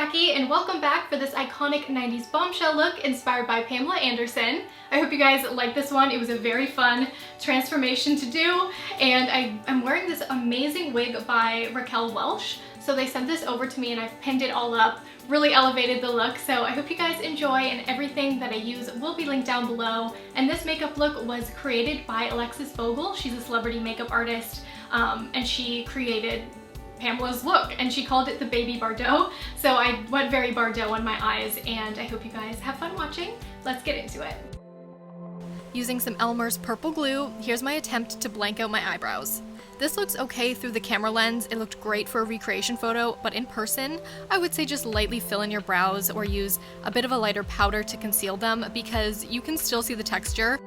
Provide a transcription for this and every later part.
Jackie, and welcome back for this iconic 90s bombshell look inspired by Pamela Anderson. I hope you guys like this one. It was a very fun transformation to do, and I'm wearing this amazing wig by Raquel Welch. So they sent this over to me and I've pinned it all up, really elevated the look. So I hope you guys enjoy, and everything that I use will be linked down below. And this makeup look was created by Alexis Vogel. She's a celebrity makeup artist, and she created Pamela's look, and she called it the baby Bardot. So I went very Bardot on my eyes, and I hope you guys have fun watching. Let's get into it. Using some Elmer's purple glue, here's my attempt to blank out my eyebrows. This looks okay through the camera lens. It looked great for a recreation photo, but in person, I would say just lightly fill in your brows or use a bit of a lighter powder to conceal them, because you can still see the texture.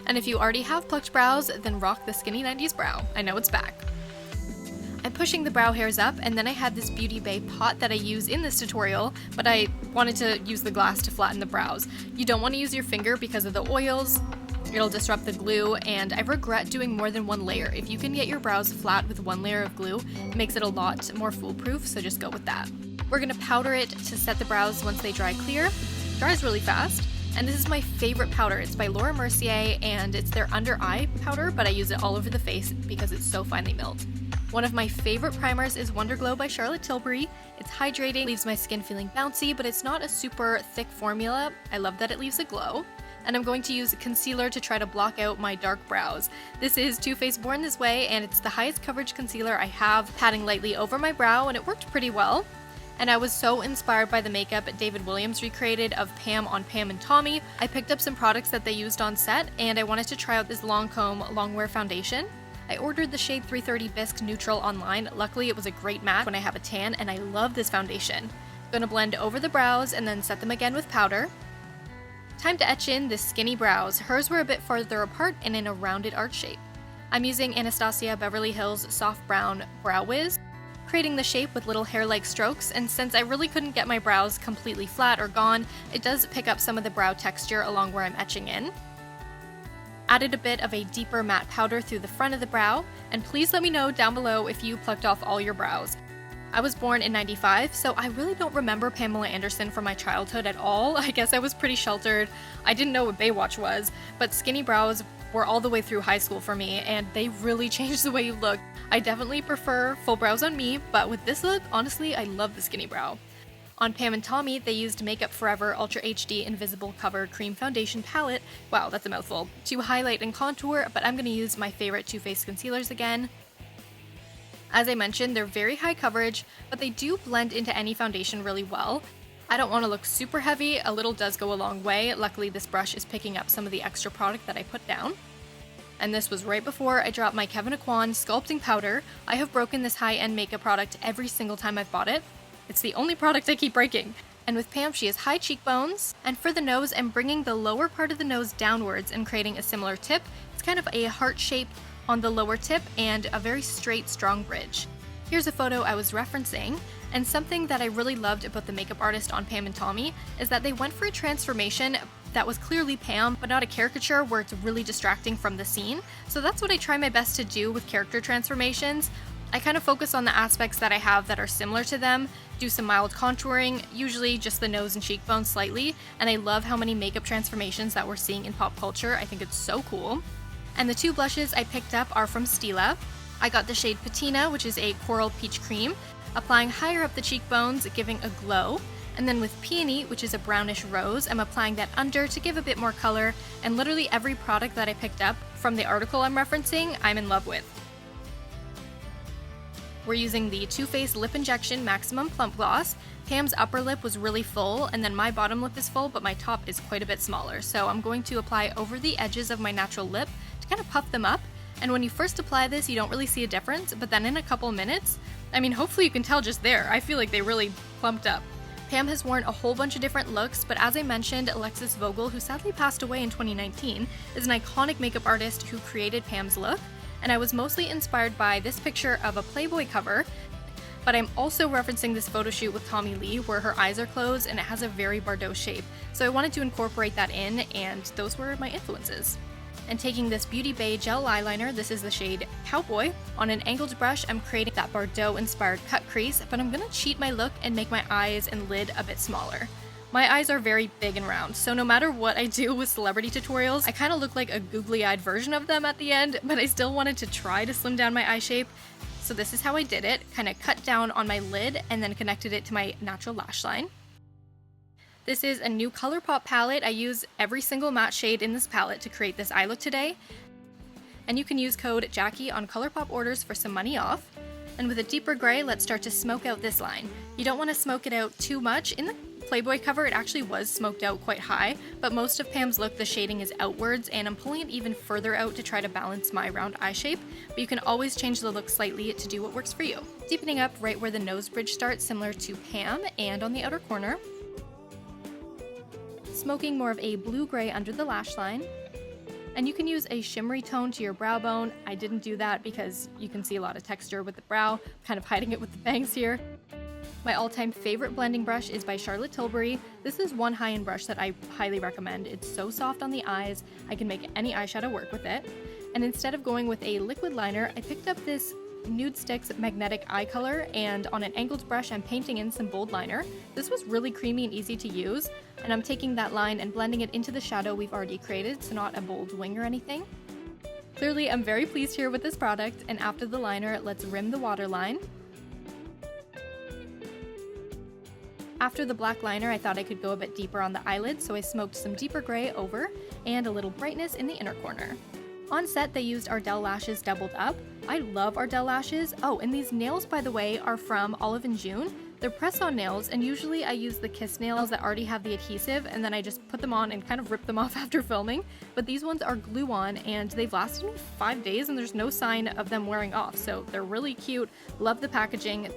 And if you already have plucked brows, then rock the skinny 90s brow. I know it's back. I'm pushing the brow hairs up, and then I had this Beauty Bay pot that I use in this tutorial, but I wanted to use the glass to flatten the brows. You don't want to use your finger because of the oils. It'll disrupt the glue, and I regret doing more than one layer. If you can get your brows flat with one layer of glue, it makes it a lot more foolproof, so just go with that. We're going to powder it to set the brows once they dry clear. It dries really fast. And this is my favorite powder. It's by Laura Mercier, and it's their under eye powder, but I use it all over the face because it's so finely milled. One of my favorite primers is Wonder Glow by Charlotte Tilbury. It's hydrating, leaves my skin feeling bouncy, but it's not a super thick formula. I love that it leaves a glow. And I'm going to use concealer to try to block out my dark brows. This is Too Faced Born This Way, and it's the highest coverage concealer I have, patting lightly over my brow, and it worked pretty well. And I was so inspired by the makeup David Williams recreated of Pam on Pam and Tommy. I picked up some products that they used on set, and I wanted to try out this Lancome Longwear foundation. I ordered the shade 330 Bisque Neutral online. Luckily, it was a great match when I have a tan, and I love this foundation. I'm gonna blend over the brows and then set them again with powder. Time to etch in the skinny brows. Hers were a bit farther apart and in a rounded arch shape. I'm using Anastasia Beverly Hills Soft Brown Brow Wiz, creating the shape with little hair-like strokes, and since I really couldn't get my brows completely flat or gone, it does pick up some of the brow texture along where I'm etching in. Added a bit of a deeper matte powder through the front of the brow, and please let me know down below if you plucked off all your brows. I was born in '95, so I really don't remember Pamela Anderson from my childhood at all. I guess I was pretty sheltered. I didn't know what Baywatch was, but skinny brows were all the way through high school for me, and they really changed the way you look. I definitely prefer full brows on me, but with this look, honestly, I love the skinny brow. On Pam and Tommy, they used Makeup Forever Ultra HD Invisible Cover Cream Foundation Palette, wow, that's a mouthful, to highlight and contour, but I'm going to use my favorite Too Faced concealers again. As I mentioned, they're very high coverage, but they do blend into any foundation really well. I don't want to look super heavy, a little does go a long way. Luckily, this brush is picking up some of the extra product that I put down. And this was right before I dropped my Kevyn Aucoin Sculpting Powder. I have broken this high-end makeup product every single time I've bought it. It's the only product I keep breaking. And with Pam, she has high cheekbones. And for the nose, I'm bringing the lower part of the nose downwards and creating a similar tip. It's kind of a heart shape on the lower tip and a very straight, strong bridge. Here's a photo I was referencing, and something that I really loved about the makeup artist on Pam and Tommy is that they went for a transformation that was clearly Pam, but not a caricature where it's really distracting from the scene. So that's what I try my best to do with character transformations. I kind of focus on the aspects that I have that are similar to them, do some mild contouring, usually just the nose and cheekbones slightly, and I love how many makeup transformations that we're seeing in pop culture. I think it's so cool. And the two blushes I picked up are from Stila. I got the shade Patina, which is a coral peach cream, applying higher up the cheekbones, giving a glow. And then with Peony, which is a brownish rose, I'm applying that under to give a bit more color, and literally every product that I picked up from the article I'm referencing, I'm in love with. We're using the Too Faced Lip Injection Maximum Plump Gloss. Pam's upper lip was really full, and then my bottom lip is full, but my top is quite a bit smaller. So I'm going to apply over the edges of my natural lip to kind of puff them up. And when you first apply this, you don't really see a difference, but then in a couple minutes, I mean, hopefully you can tell just there, I feel like they really plumped up. Pam has worn a whole bunch of different looks, but as I mentioned, Alexis Vogel, who sadly passed away in 2019, is an iconic makeup artist who created Pam's look. And I was mostly inspired by this picture of a Playboy cover, but I'm also referencing this photo shoot with Tommy Lee where her eyes are closed and it has a very Bardot shape. So I wanted to incorporate that in, and those were my influences. And taking this Beauty Bay gel eyeliner, this is the shade Cowboy, on an angled brush, I'm creating that Bardot inspired cut crease, but I'm gonna cheat my look and make my eyes and lid a bit smaller. My eyes are very big and round, so no matter what I do with celebrity tutorials, I kind of look like a googly-eyed version of them at the end, but I still wanted to try to slim down my eye shape. So this is how I did it, kind of cut down on my lid and then connected it to my natural lash line. This is a new ColourPop palette. I use every single matte shade in this palette to create this eye look today. And you can use code Jackie on ColourPop orders for some money off. And with a deeper gray, let's start to smoke out this line. You don't want to smoke it out too much. In the Playboy cover, it actually was smoked out quite high, but most of Pam's look, the shading is outwards, and I'm pulling it even further out to try to balance my round eye shape, but you can always change the look slightly to do what works for you. Deepening up right where the nose bridge starts, similar to Pam, and on the outer corner. Smoking more of a blue-gray under the lash line. And you can use a shimmery tone to your brow bone. I didn't do that because you can see a lot of texture with the brow, kind of hiding it with the bangs here. My all-time favorite blending brush is by Charlotte Tilbury. This is one high-end brush that I highly recommend. It's so soft on the eyes, I can make any eyeshadow work with it. And instead of going with a liquid liner, I picked up this Nude Sticks Magnetic Eye Color, and on an angled brush I'm painting in some bold liner. This was really creamy and easy to use, and I'm taking that line and blending it into the shadow we've already created, so not a bold wing or anything. Clearly I'm very pleased here with this product, and after the liner, let's rim the waterline. After the black liner, I thought I could go a bit deeper on the eyelid, so I smoked some deeper gray over and a little brightness in the inner corner. On set, they used Ardell lashes doubled up. I love Ardell lashes. Oh, and these nails, by the way, are from Olive & June. They're press-on nails, and usually I use the Kiss nails that already have the adhesive, and then I just put them on and kind of rip them off after filming. But these ones are glue-on, and they've lasted me 5 days, and there's no sign of them wearing off, so they're really cute. Love the packaging.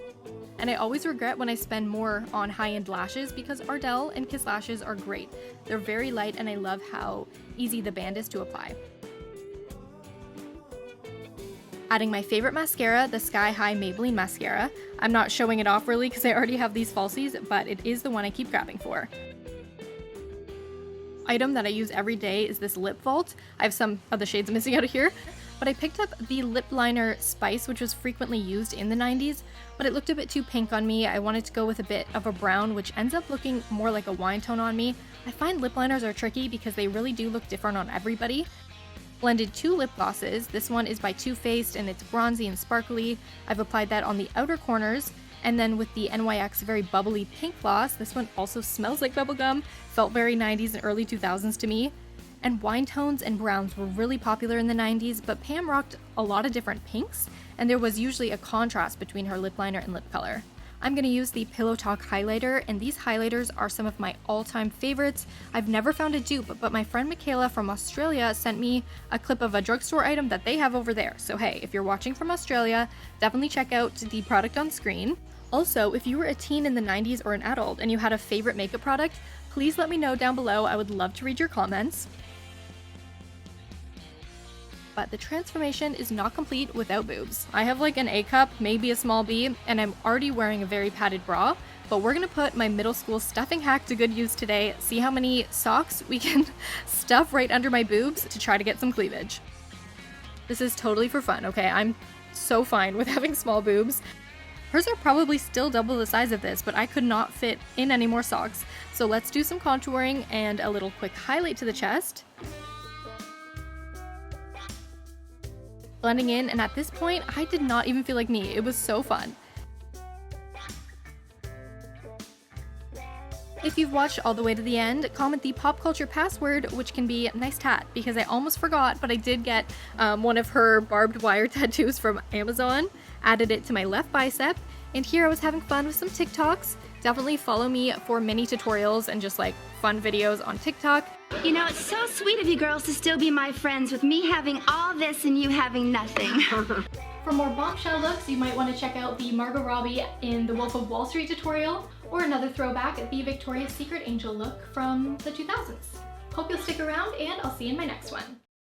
And I always regret when I spend more on high-end lashes because Ardell and Kiss lashes are great. They're very light, and I love how easy the band is to apply. Adding my favorite mascara, the Sky High Maybelline Mascara. I'm not showing it off really because I already have these falsies, but it is the one I keep grabbing for. Item that I use every day is this lip vault. I have some of the shades missing out of here, but I picked up the lip liner Spice, which was frequently used in the 90s, but it looked a bit too pink on me. I wanted to go with a bit of a brown, which ends up looking more like a wine tone on me. I find lip liners are tricky because they really do look different on everybody. Blended 2 lip glosses. This one is by Too Faced and it's bronzy and sparkly. I've applied that on the outer corners, and then with the NYX very bubbly pink gloss, this one also smells like bubblegum, felt very 90s and early 2000s to me. And wine tones and browns were really popular in the 90s, but Pam rocked a lot of different pinks, and there was usually a contrast between her lip liner and lip color. I'm going to use the Pillow Talk highlighter, and these highlighters are some of my all-time favorites. I've never found a dupe, but my friend Michaela from Australia sent me a clip of a drugstore item that they have over there. So hey, if you're watching from Australia, definitely check out the product on screen. Also, if you were a teen in the 90s or an adult and you had a favorite makeup product, please let me know down below. I would love to read your comments. But the transformation is not complete without boobs. I have like an A cup, maybe a small B, and I'm already wearing a very padded bra, but we're gonna put my middle school stuffing hack to good use today, see how many socks we can stuff right under my boobs to try to get some cleavage. This is totally for fun, okay? I'm so fine with having small boobs. Hers are probably still double the size of this, but I could not fit in any more socks. So let's do some contouring and a little quick highlight to the chest. Blending in, and at this point, I did not even feel like me. It was so fun. If you've watched all the way to the end, comment the pop culture password, which can be nice tat, because I almost forgot, but I did get one of her barbed wire tattoos from Amazon, added it to my left bicep, and here I was having fun with some TikToks. Definitely follow me for mini tutorials and just like fun videos on TikTok. You know, it's so sweet of you girls to still be my friends with me having all this and you having nothing. For more bombshell looks, you might want to check out the Margot Robbie in the Wolf of Wall Street tutorial, or another throwback, the Victoria's Secret Angel look from the 2000s. Hope you'll stick around, and I'll see you in my next one.